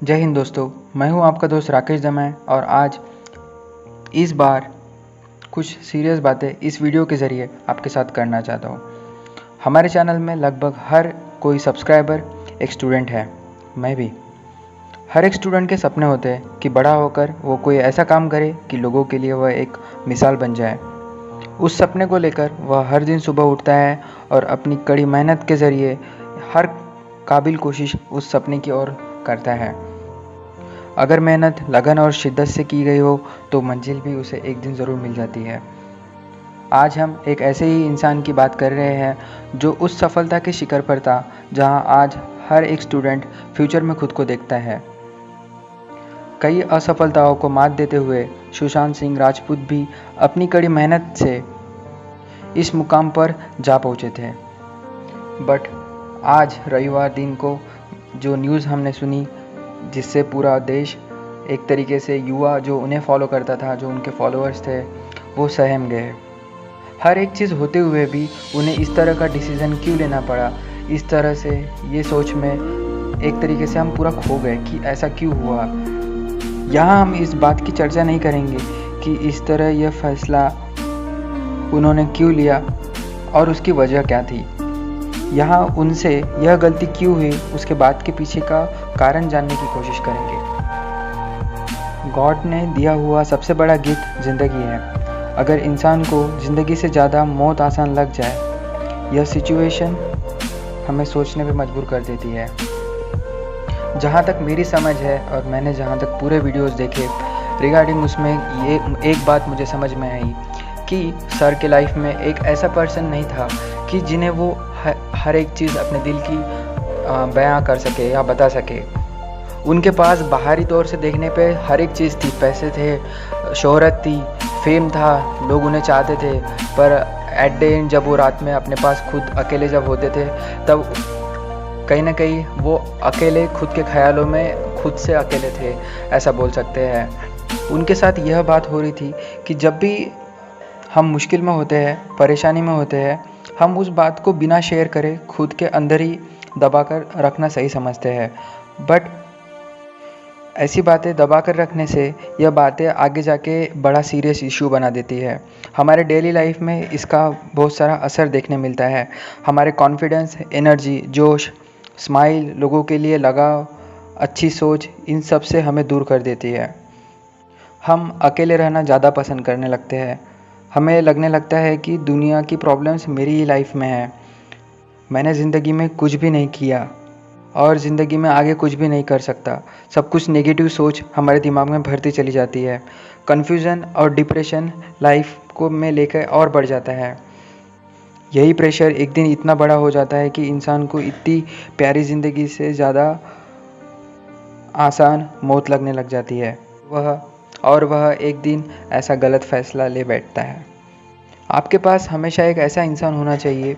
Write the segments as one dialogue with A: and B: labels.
A: जय हिंद दोस्तों, मैं हूं आपका दोस्त राकेश दमै और आज इस बार कुछ सीरियस बातें इस वीडियो के ज़रिए आपके साथ करना चाहता हूं। हमारे चैनल में लगभग हर कोई सब्सक्राइबर एक स्टूडेंट है, मैं भी। हर एक स्टूडेंट के सपने होते हैं कि बड़ा होकर वो कोई ऐसा काम करे कि लोगों के लिए वह एक मिसाल बन जाए। उस सपने को लेकर वह हर दिन सुबह उठता है और अपनी कड़ी मेहनत के ज़रिए हर काबिल कोशिश उस सपने की ओर करता है। अगर मेहनत, लगन और शिद्दत से की गई हो तो मंजिल भी उसे एक दिन ज़रूर मिल जाती है। आज हम एक ऐसे ही इंसान की बात कर रहे हैं जो उस सफलता के शिखर पर था जहां आज हर एक स्टूडेंट फ्यूचर में खुद को देखता है। कई असफलताओं को मात देते हुए सुशांत सिंह राजपूत भी अपनी कड़ी मेहनत से इस मुकाम पर जा पहुंचे थे। बट आज रविवार दिन को जो न्यूज़ हमने सुनी, जिससे पूरा देश एक तरीके से युवा जो उन्हें फॉलो करता था, जो उनके फॉलोअर्स थे, वो सहम गए। हर एक चीज़ होते हुए भी उन्हें इस तरह का डिसीज़न क्यों लेना पड़ा, इस तरह से ये सोच में एक तरीके से हम पूरा खो गए कि ऐसा क्यों हुआ। यहाँ हम इस बात की चर्चा नहीं करेंगे कि इस तरह यह फैसला उन्होंने क्यों लिया और उसकी वजह क्या थी। यहाँ उनसे यह गलती क्यों हुई, उसके बाद के पीछे का कारण जानने की कोशिश करेंगे। गॉड ने दिया हुआ सबसे बड़ा गिफ्ट ज़िंदगी है। अगर इंसान को ज़िंदगी से ज़्यादा मौत आसान लग जाए, यह सिचुएशन हमें सोचने पे मजबूर कर देती है। जहाँ तक मेरी समझ है और मैंने जहाँ तक पूरे वीडियोस देखे रिगार्डिंग, उसमें ये एक बात मुझे समझ में आई कि सर के लाइफ में एक ऐसा पर्सन नहीं था कि जिन्हें वो हर एक चीज़ अपने दिल की बयां कर सके या बता सके। उनके पास बाहरी तौर से देखने पे हर एक चीज़ थी, पैसे थे, शोहरत थी, फेम था, लोग उन्हें चाहते थे, पर एट द एंड जब वो रात में अपने पास खुद अकेले जब होते थे, तब कहीं ना कहीं वो अकेले खुद के ख्यालों में खुद से अकेले थे, ऐसा बोल सकते हैं। उनके साथ यह बात हो रही थी कि जब भी हम मुश्किल में होते हैं, परेशानी में होते हैं, हम उस बात को बिना शेयर करे खुद के अंदर ही दबा कर रखना सही समझते हैं। बट ऐसी बातें दबा कर रखने से यह बातें आगे जाके बड़ा सीरियस इशू बना देती है। हमारे डेली लाइफ में इसका बहुत सारा असर देखने मिलता है। हमारे कॉन्फिडेंस, एनर्जी, जोश, स्माइल, लोगों के लिए लगाव, अच्छी सोच, इन सब से हमें दूर कर देती है। हम अकेले रहना ज़्यादा पसंद करने लगते हैं। हमें लगने लगता है कि दुनिया की प्रॉब्लम्स मेरी ही लाइफ में है, मैंने ज़िंदगी में कुछ भी नहीं किया और ज़िंदगी में आगे कुछ भी नहीं कर सकता। सब कुछ नेगेटिव सोच हमारे दिमाग में भरती चली जाती है। कन्फ्यूज़न और डिप्रेशन लाइफ को में लेकर और बढ़ जाता है। यही प्रेशर एक दिन इतना बड़ा हो जाता है कि इंसान को इतनी प्यारी ज़िंदगी से ज़्यादा आसान मौत लगने लग जाती है। वह एक दिन ऐसा गलत फ़ैसला ले बैठता है। आपके पास हमेशा एक ऐसा इंसान होना चाहिए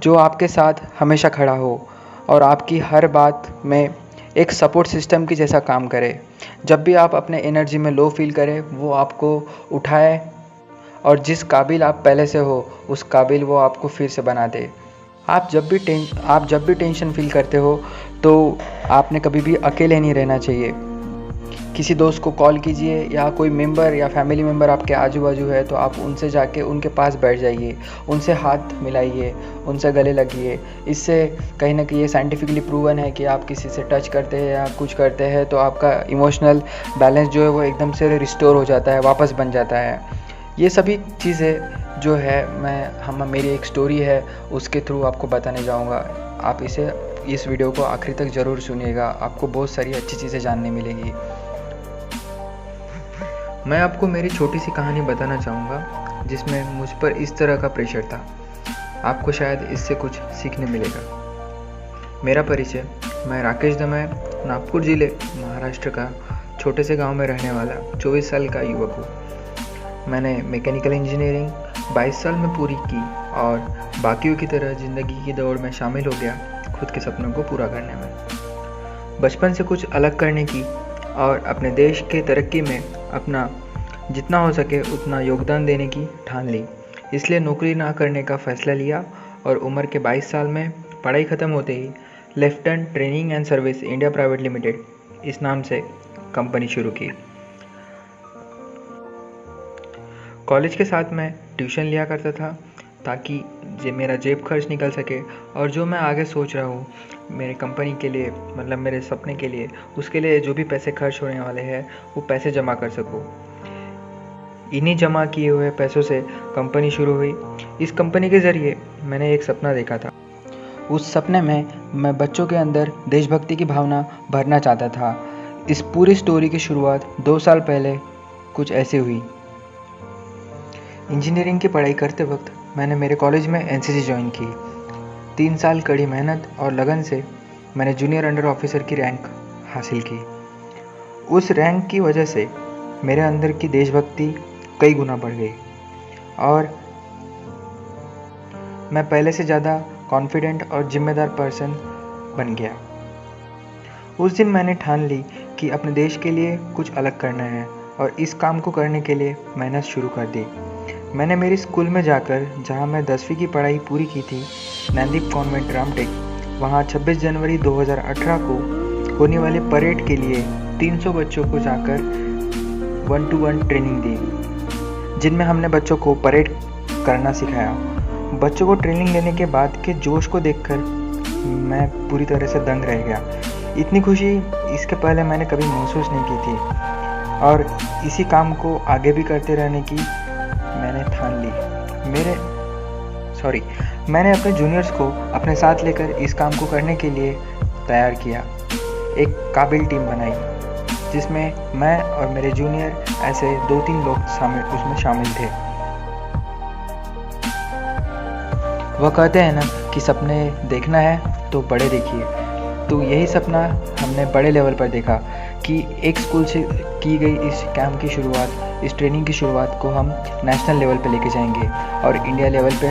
A: जो आपके साथ हमेशा खड़ा हो और आपकी हर बात में एक सपोर्ट सिस्टम की जैसा काम करे। जब भी आप अपने एनर्जी में लो फील करें, वो आपको उठाए और जिस काबिल आप पहले से हो उस काबिल वो आपको फिर से बना दे। आप जब भी टेंशन फील करते हो तो आपने कभी भी अकेले नहीं रहना चाहिए। किसी दोस्त को कॉल कीजिए या कोई मेंबर या फैमिली मेंबर आपके आजू बाजू है तो आप उनसे जाके उनके पास बैठ जाइए, उनसे हाथ मिलाइए, उनसे गले लगिए। इससे कहीं ना कहीं ये साइंटिफिकली प्रूवन है कि आप किसी से टच करते हैं या कुछ करते हैं तो आपका इमोशनल बैलेंस जो है वो एकदम से रिस्टोर हो जाता है, वापस बन जाता है। ये सभी चीज़ें जो है मेरी एक स्टोरी है उसके थ्रू आपको बताने जाऊँगा। आप इस वीडियो को आखिरी तक ज़रूर सुनिएगा, आपको बहुत सारी अच्छी चीज़ें जानने मिलेगी। मैं आपको मेरी छोटी सी कहानी बताना चाहूँगा जिसमें मुझ पर इस तरह का प्रेशर था। आपको शायद इससे कुछ सीखने मिलेगा। मेरा परिचय, मैं राकेश दमै, नागपुर ज़िले महाराष्ट्र का छोटे से गांव में रहने वाला 24 साल का युवक हूँ। मैंने मैकेनिकल इंजीनियरिंग 22 साल में पूरी की और बाकियों की तरह ज़िंदगी की दौड़ में शामिल हो गया खुद के सपनों को पूरा करने में। बचपन से कुछ अलग करने की और अपने देश के तरक्की में अपना जितना हो सके उतना योगदान देने की ठान ली। इसलिए नौकरी ना करने का फ़ैसला लिया और उम्र के 22 साल में पढ़ाई ख़त्म होते ही लेफ्टन training and service India private limited इस नाम से कंपनी शुरू की। कॉलेज के साथ मैं ट्यूशन लिया करता था ताकि मेरा जेब खर्च निकल सके, और जो मैं आगे सोच रहा हूँ मेरे कंपनी के लिए, मतलब मेरे सपने के लिए, उसके लिए जो भी पैसे खर्च होने वाले हैं वो पैसे जमा कर सकूँ। इन्हीं जमा किए हुए पैसों से कंपनी शुरू हुई। इस कंपनी के ज़रिए मैंने एक सपना देखा था। उस सपने में मैं बच्चों के अंदर देशभक्ति की भावना भरना चाहता था। इस पूरी स्टोरी की शुरुआत 2 साल पहले कुछ ऐसे हुई। इंजीनियरिंग की पढ़ाई करते वक्त मैंने मेरे कॉलेज में एनसीसी ज्वाइन की। 3 साल कड़ी मेहनत और लगन से मैंने जूनियर अंडर ऑफिसर की रैंक हासिल की। उस रैंक की वजह से मेरे अंदर की देशभक्ति कई गुना बढ़ गई और मैं पहले से ज़्यादा कॉन्फिडेंट और जिम्मेदार पर्सन बन गया। उस दिन मैंने ठान ली कि अपने देश के लिए कुछ अलग करना है और इस काम को करने के लिए मेहनत शुरू कर दी। मैंने मेरी स्कूल में जाकर, जहां मैं 10वीं की पढ़ाई पूरी की थी, नैंदीप कॉन्वेंट रामटेक, वहां 26 जनवरी 2018 को होने वाले परेड के लिए 300 बच्चों को जाकर 1-to-1 ट्रेनिंग दी, जिनमें हमने बच्चों को परेड करना सिखाया। बच्चों को ट्रेनिंग लेने के बाद के जोश को देखकर मैं पूरी तरह से दंग रह गया। इतनी खुशी इसके पहले मैंने कभी महसूस नहीं की थी और इसी काम को आगे भी करते रहने की मैंने ठान ली। मैंने अपने जूनियर्स को अपने साथ लेकर इस काम को करने के लिए तैयार किया। एक काबिल टीम बनाई जिसमें मैं और मेरे जूनियर ऐसे 2-3 लोग उसमें शामिल थे। वह कहते हैं ना कि सपने देखना है तो बड़े देखिए, तो यही सपना हमने बड़े लेवल पर देखा कि एक स्कूल से की गई इस कैंप की शुरुआत, इस ट्रेनिंग की शुरुआत को हम नेशनल लेवल पे लेके जाएंगे और इंडिया लेवल पे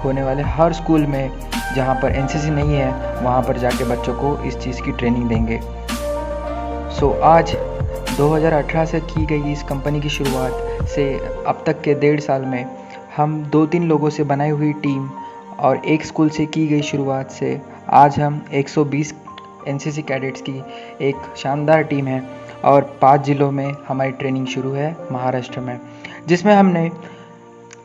A: होने वाले हर स्कूल में जहाँ पर एनसीसी नहीं है वहाँ पर जाके बच्चों को इस चीज़ की ट्रेनिंग देंगे। आज 2018 से की गई इस कंपनी की शुरुआत से अब तक के 1.5 साल में हम 2-3 लोगों से बनाई हुई टीम और एक स्कूल से की गई शुरुआत से आज हम 120 एनसीसी कैडेट्स की एक शानदार टीम है और 5 ज़िलों में हमारी ट्रेनिंग शुरू है महाराष्ट्र में, जिसमें हमने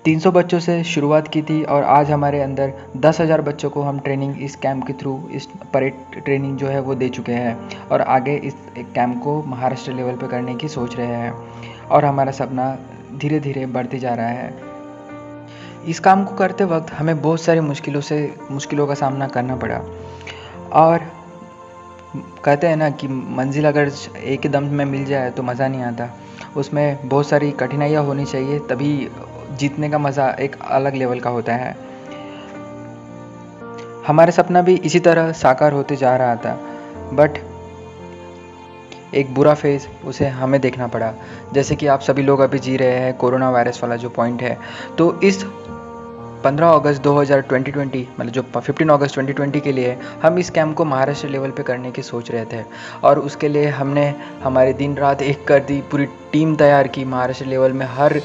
A: 300 बच्चों से शुरुआत की थी और आज हमारे अंदर 10,000 बच्चों को हम ट्रेनिंग इस कैंप के थ्रू, इस परेड ट्रेनिंग जो है वो दे चुके हैं और आगे इस कैंप को महाराष्ट्र लेवल पे करने की सोच रहे हैं और हमारा सपना धीरे धीरे बढ़ते जा रहा है। इस काम को करते वक्त हमें बहुत सारी मुश्किलों का सामना करना पड़ा और कहते हैं ना कि मंजिल अगर एक ही दम में मिल जाए तो मज़ा नहीं आता, उसमें बहुत सारी कठिनाइयाँ होनी चाहिए, तभी जीतने का मज़ा एक अलग लेवल का होता है। हमारा सपना भी इसी तरह साकार होते जा रहा था, बट एक बुरा फेज़ उसे हमें देखना पड़ा, जैसे कि आप सभी लोग अभी जी रहे हैं कोरोना वायरस वाला जो पॉइंट है। तो इस 15 अगस्त 2020 मतलब जो 15 अगस्त 2020 के लिए हम इस कैंप को महाराष्ट्र लेवल पे करने की सोच रहे थे और उसके लिए हमने हमारे दिन रात एक कर दी, पूरी टीम तैयार की, महाराष्ट्र लेवल में हर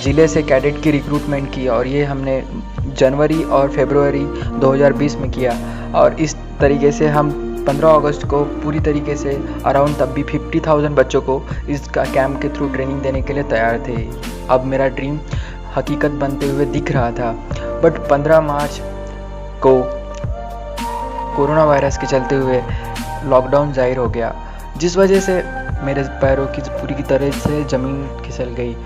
A: ज़िले से कैडेट की रिक्रूटमेंट की और ये हमने जनवरी और फरवरी 2020 में किया और इस तरीके से हम 15 अगस्त को पूरी तरीके से अराउंड तब भी 50,000 बच्चों को इस कैंप के थ्रू ट्रेनिंग देने के लिए तैयार थे। अब मेरा ड्रीम हकीकत बनते हुए दिख रहा था, बट 15 मार्च को कोरोना वायरस के चलते हुए लॉकडाउन जाहिर हो गया, जिस वजह से मेरे पैरों की पूरी की तरह से ज़मीन खिसक गई।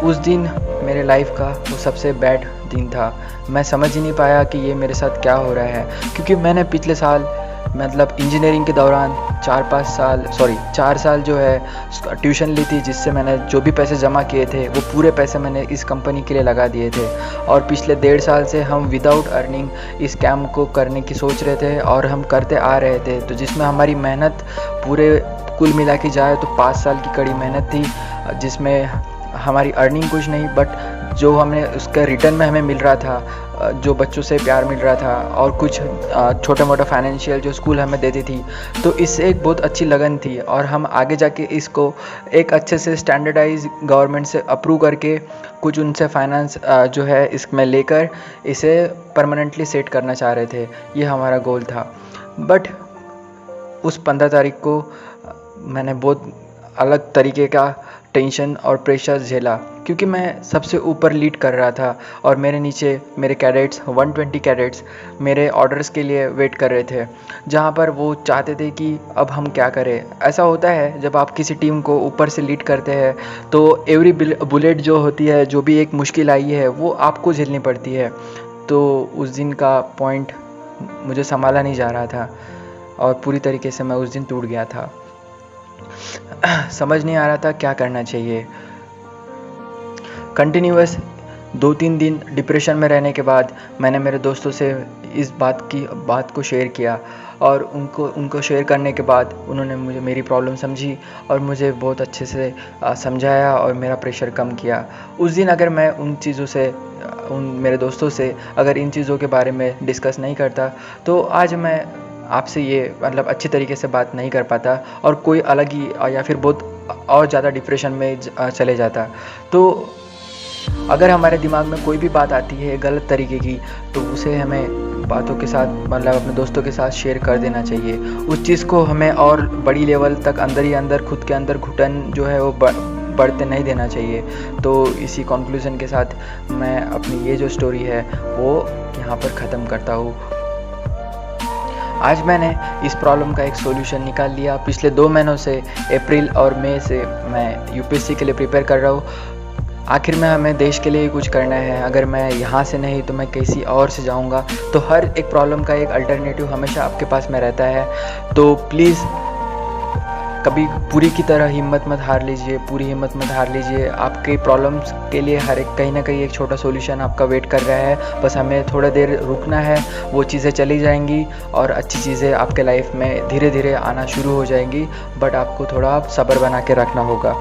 A: उस दिन मेरे लाइफ का वो सबसे बैड दिन था। मैं समझ ही नहीं पाया कि ये मेरे साथ क्या हो रहा है, क्योंकि मैंने पिछले साल मतलब इंजीनियरिंग के दौरान 4 साल जो है ट्यूशन ली थी, जिससे मैंने जो भी पैसे जमा किए थे वो पूरे पैसे मैंने इस कंपनी के लिए लगा दिए थे और पिछले 1.5 साल से हम विदाउट अर्निंग इस कैंप को करने की सोच रहे थे और हम करते आ रहे थे। तो जिसमें हमारी मेहनत पूरे कुल मिला के जाए तो 5 साल की कड़ी मेहनत थी, जिसमें हमारी अर्निंग कुछ नहीं, बट जो हमने उसका रिटर्न में हमें मिल रहा था, जो बच्चों से प्यार मिल रहा था और कुछ छोटा मोटा फाइनेंशियल जो स्कूल हमें देती थी, तो इससे एक बहुत अच्छी लगन थी और हम आगे जाके इसको एक अच्छे से स्टैंडर्डाइज गवर्नमेंट से अप्रूव करके कुछ उनसे फाइनेंस जो है इसमें लेकर इसे परमानेंटली सेट करना चाह रहे थे। ये हमारा गोल था। बट उस 15 तारीख को मैंने बहुत अलग तरीके का टेंशन और प्रेशर झेला, क्योंकि मैं सबसे ऊपर लीड कर रहा था और मेरे नीचे मेरे कैडेट्स 120 कैडेट्स मेरे ऑर्डर्स के लिए वेट कर रहे थे, जहाँ पर वो चाहते थे कि अब हम क्या करें। ऐसा होता है जब आप किसी टीम को ऊपर से लीड करते हैं तो एवरी बुलेट जो होती है, जो भी एक मुश्किल आई है, वो आपको झेलनी पड़ती है। तो उस दिन का पॉइंट मुझे संभाला नहीं जा रहा था और पूरी तरीके से मैं उस दिन टूट गया था। समझ नहीं आ रहा था क्या करना चाहिए। कंटिन्यूअस 2-3 दिन डिप्रेशन में रहने के बाद मैंने मेरे दोस्तों से इस बात को शेयर किया और उनको शेयर करने के बाद उन्होंने मेरी प्रॉब्लम समझी और मुझे बहुत अच्छे से समझाया और मेरा प्रेशर कम किया। उस दिन अगर मैं उन मेरे दोस्तों से अगर इन चीज़ों के बारे में डिस्कस नहीं करता तो आज मैं आपसे ये मतलब अच्छी तरीके से बात नहीं कर पाता और कोई अलग ही या फिर बहुत और ज़्यादा डिप्रेशन में चले जाता। तो अगर हमारे दिमाग में कोई भी बात आती है गलत तरीके की, तो उसे हमें बातों के साथ मतलब अपने दोस्तों के साथ शेयर कर देना चाहिए। उस चीज़ को हमें और बड़ी लेवल तक अंदर ही अंदर खुद के अंदर घुटन जो है वो बढ़ते नहीं देना चाहिए। तो इसी कंक्लूज़न के साथ मैं अपनी ये जो स्टोरी है वो यहाँ पर ख़त्म करता हूँ। आज मैंने इस प्रॉब्लम का एक सॉल्यूशन निकाल लिया। पिछले 2 महीनों से अप्रैल और मई से मैं यूपीएससी के लिए प्रिपेयर कर रहा हूँ। आखिर में हमें देश के लिए कुछ करना है। अगर मैं यहाँ से नहीं तो मैं किसी और से जाऊँगा। तो हर एक प्रॉब्लम का एक अल्टरनेटिव हमेशा आपके पास में रहता है। तो प्लीज़ कभी पूरी की तरह हिम्मत मत हार लीजिए। आपके प्रॉब्लम्स के लिए हर एक कहीं ना कहीं एक छोटा सॉल्यूशन आपका वेट कर रहा है। बस हमें थोड़ा देर रुकना है, वो चीज़ें चली जाएंगी और अच्छी चीज़ें आपके लाइफ में धीरे धीरे आना शुरू हो जाएंगी। बट आपको थोड़ा सब्र बना के रखना होगा।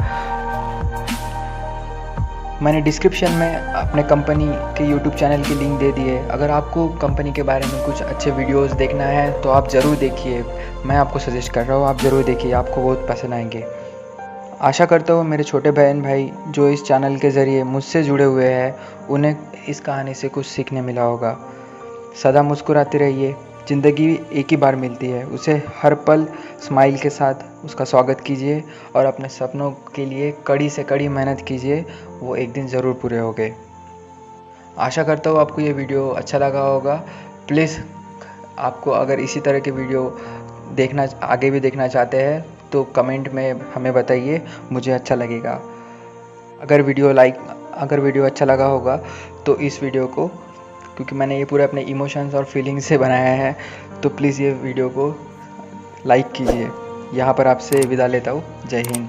A: मैंने डिस्क्रिप्शन में अपने कंपनी के यूट्यूब चैनल की लिंक दे दी है। अगर आपको कंपनी के बारे में कुछ अच्छे वीडियोस देखना है तो आप ज़रूर देखिए। मैं आपको सजेस्ट कर रहा हूँ, आप ज़रूर देखिए, आपको बहुत पसंद आएंगे। आशा करता हूँ मेरे छोटे बहन भाई जो इस चैनल के ज़रिए मुझसे जुड़े हुए हैं उन्हें इस कहानी से कुछ सीखने मिला होगा। सदा मुस्कुराते रहिए। ज़िंदगी एक ही बार मिलती है, उसे हर पल स्माइल के साथ उसका स्वागत कीजिए और अपने सपनों के लिए कड़ी से कड़ी मेहनत कीजिए। वो एक दिन ज़रूर पूरे होंगे। आशा करता हूँ आपको ये वीडियो अच्छा लगा होगा। प्लीज़ आपको अगर इसी तरह के वीडियो आगे भी देखना चाहते हैं तो कमेंट में हमें बताइए, मुझे अच्छा लगेगा। अगर वीडियो अच्छा लगा होगा तो इस वीडियो को, क्योंकि मैंने ये पूरे अपने इमोशंस और फीलिंग्स से बनाया है, तो प्लीज़ ये वीडियो को लाइक कीजिए। यहाँ पर आपसे विदा लेता हूँ। जय हिंद।